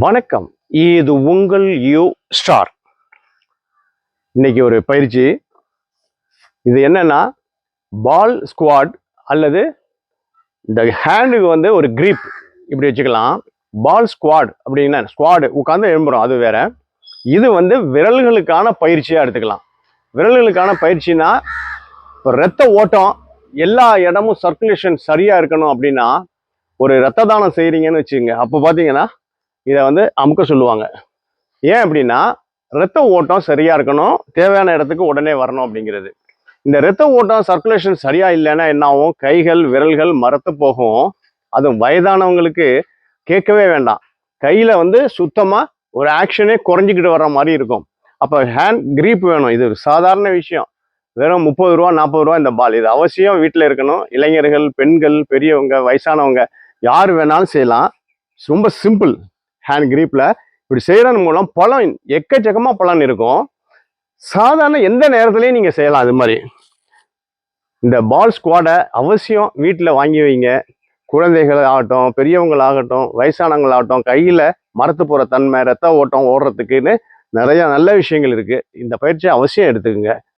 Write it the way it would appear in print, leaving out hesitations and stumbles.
வணக்கம். இது உங்கள் ஸ்டார். இன்னைக்கு ஒரு பயிற்சி. இது என்னன்னா பால் ஸ்குவாட் அல்லது இந்த ஹேண்டுக்கு வந்து ஒரு கிரிப் இப்படி வச்சுக்கலாம். பால் ஸ்குவாட் அப்படின்னா ஸ்குவாடு உட்காந்து எழும்புறோம், அது வேற. இது வந்து விரல்களுக்கான பயிற்சியா எடுத்துக்கலாம். விரல்களுக்கான பயிற்சினா இப்போ ரத்த ஓட்டம் எல்லா இடமும் சர்க்குலேஷன் சரியா இருக்கணும் அப்படின்னா ஒரு ரத்த தானம் செய்கிறீங்கன்னு வச்சுக்கோங்க. அப்போ பார்த்தீங்கன்னா இதை வந்து அமுக்க சொல்லுவாங்க. ஏன் அப்படின்னா ரத்த ஓட்டம் சரியா இருக்கணும், தேவையான இடத்துக்கு உடனே வரணும் அப்படிங்கிறது. இந்த ரத்த ஓட்டம் சர்க்குலேஷன் சரியா இல்லைன்னா என்ன ஆகும்? கைகள் விரல்கள் மரத்து போகும். அதுவும் வயதானவங்களுக்கு கேட்கவே வேண்டாம். கையில வந்து சுத்தமா ஒரு ஆக்ஷனே குறைஞ்சிக்கிட்டு வர்ற மாதிரி இருக்கும். அப்போ ஹேண்ட் கிரீப் வேணும். இது ஒரு சாதாரண விஷயம். வெறும் 30 ரூபா 40 ரூபா இந்த பால். இது அவசியம் வீட்டில் இருக்கணும். இளைஞர்கள், பெண்கள், பெரியவங்க, வயசானவங்க யார் வேணாலும் செய்யலாம். ரொம்ப சிம்பிள். ஹேண்ட் கிரீப்ல இப்படி செய்யறது மூலம் பலன் எக்கச்சக்கமா பலன் இருக்கும். சாதாரண எந்த நேரத்துலையும் நீங்க செய்யலாம். அது மாதிரி இந்த பால் ஸ்குவாடை அவசியம் வீட்டில் வாங்கி வைங்க. குழந்தைகள் ஆகட்டும், பெரியவங்களாகட்டும், வயசானவங்களாகட்டும், கையில மரத்து போற தன்மை, ரத்த ஓட்டம் ஓடுறதுக்குன்னு நிறைய நல்ல விஷயங்கள் இருக்கு. இந்த பயிற்சியை அவசியம் எடுத்துக்கோங்க.